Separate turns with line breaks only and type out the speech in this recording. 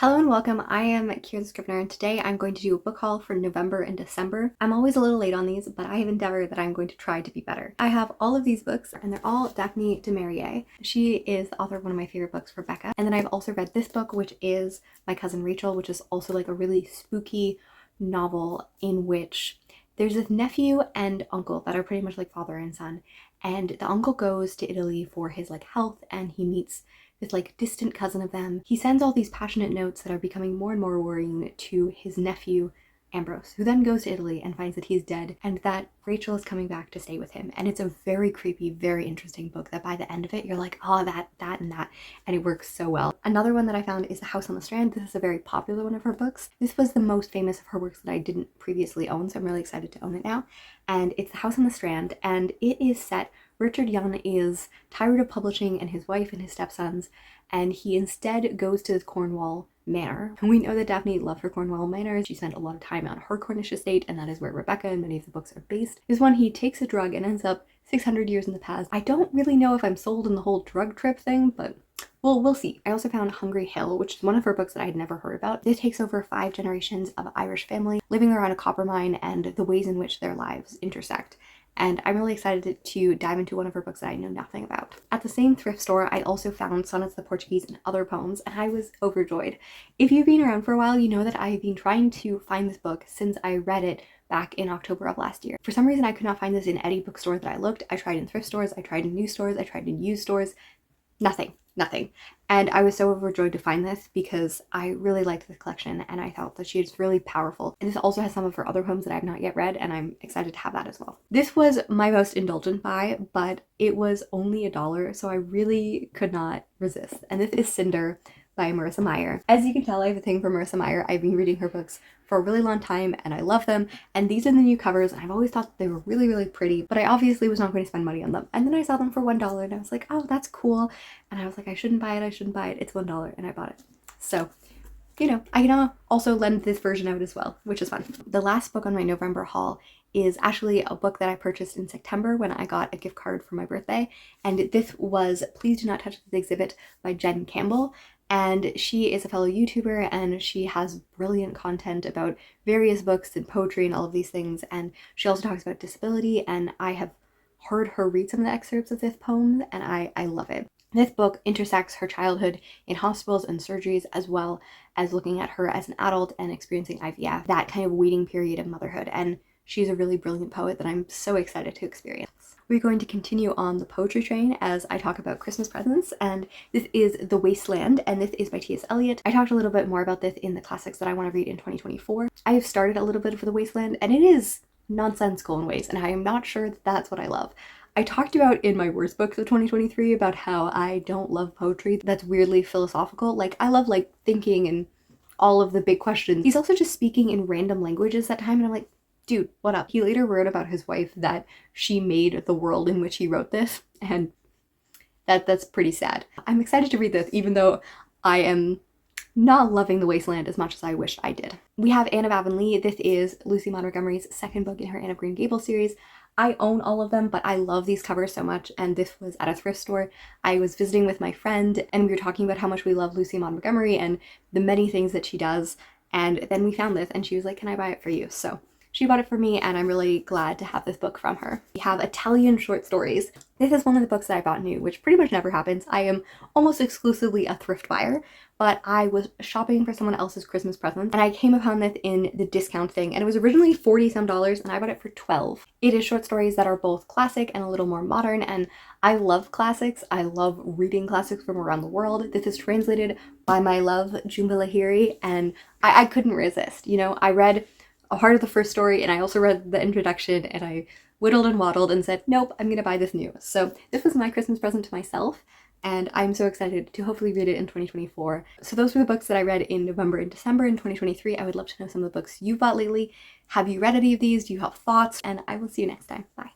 Hello and welcome. I am Kieran Scrivener, and today I'm going to do a book haul for November and December. I'm always a little late on these, but I have endeavored that I'm going to try to be better. I have all of these books, and they're all Daphne du Maurier. She is the author of one of my favorite books, Rebecca. And then I've also read this book, which is My Cousin Rachel, which is also like a really spooky novel in which there's this nephew and uncle that are pretty much like father and son. And the uncle goes to Italy for his health, and he meets this distant cousin of them. He sends all these passionate notes that are becoming more and more worrying to his nephew Ambrose, who then goes to Italy and finds that he's dead and that Rachel is coming back to stay with him. And it's a very creepy, very interesting book that by the end of it you're like, oh, that and that, and it works so well. Another one that I found is The House on the Strand. This is a very popular one of her books. This was the most famous of her works that I didn't previously own, so I'm really excited to own it now. And it's The House on the Strand, and it is set Richard Young is tired of publishing and his wife and his stepsons, and he instead goes to the Cornwall Manor. And we know that Daphne loved her Cornwall Manor. She spent a lot of time on her Cornish estate, and that is where Rebecca and many of the books are based. This one, he takes a drug and ends up 600 years in the past. I don't really know if I'm sold on the whole drug trip thing, but we'll see. I also found Hungry Hill, which is one of her books that I had never heard about. This takes over 5 generations of Irish family living around a copper mine and the ways in which their lives intersect. And I'm really excited to dive into one of her books that I know nothing about. At the same thrift store, I also found Sonnets, the Portuguese, and Other Poems, and I was overjoyed. If you've been around for a while, you know that I've been trying to find this book since I read it back in October of last year. For some reason, I could not find this in any bookstore that I looked. I tried in thrift stores, I tried in new stores, I tried in used stores. Nothing. And I was so overjoyed to find this because I really liked this collection and I thought that she is really powerful. And this also has some of her other poems that I have not yet read, and I'm excited to have that as well. This was my most indulgent buy, but it was only $1, so I really could not resist. And this is Cinder by Marissa Meyer. As you can tell, I have a thing for Marissa Meyer. I've been reading her books for a really long time and I love them, and these are the new covers, and I've always thought that they were really, really pretty, but I obviously was not going to spend money on them. And then I saw them for $1 and I was like, oh, that's cool. And I was like, I shouldn't buy it, it's $1, and I bought it. So, you know, I can also lend this version out as well, which is fun. The last book on my November haul is actually a book that I purchased in September when I got a gift card for my birthday, and this was Please Do Not Touch This Exhibit by Campbell. And she is a fellow YouTuber, and she has brilliant content about various books and poetry and all of these things, and she also talks about disability, and I have heard her read some of the excerpts of this poem, and I love it. This book intersects her childhood in hospitals and surgeries, as well as looking at her as an adult and experiencing IVF, that kind of waiting period of motherhood, and she's a really brilliant poet that I'm so excited to experience. We're going to continue on the poetry train as I talk about Christmas presents, and this is The Wasteland, and this is by T.S. Eliot. I talked a little bit more about this in the classics that I want to read in 2024. I have started a little bit of The Wasteland, and it is nonsensical in ways, and I am not sure that that's what I love. I talked about in my worst books of 2023 about how I don't love poetry that's weirdly philosophical. I love thinking and all of the big questions. He's also just speaking in random languages that time, and I'm like, dude, what up? He later wrote about his wife that she made the world in which he wrote this, and that's pretty sad. I'm excited to read this, even though I am not loving The Wasteland as much as I wished I did. We have Anne of Avonlea. This is Lucy Montgomery's second book in her Anne of Green Gables series. I own all of them, but I love these covers so much, and this was at a thrift store. I was visiting with my friend, and we were talking about how much we love Lucy Montgomery and the many things that she does, and then we found this, and she was like, can I buy it for you? So she bought it for me, and I'm really glad to have this book from her. We have Italian short stories. This is one of the books that I bought new, which pretty much never happens. I am almost exclusively a thrift buyer, but I was shopping for someone else's Christmas present, and I came upon this in the discount thing, and it was originally $40 some, and I bought it for $12. It is short stories that are both classic and a little more modern, and I love classics. I love reading classics from around the world. This is translated by my love, Jhumpa Lahiri, and I couldn't resist. You know, I read a part of the first story, and I also read the introduction, and I whittled and waddled and said, nope, I'm gonna buy this new. So this was my Christmas present to myself, and I'm so excited to hopefully read it in 2024. So those were the books that I read in November and December in 2023. I would love to know some of the books you've bought lately. Have you read any of these? Do you have thoughts? And I will see you next time. Bye.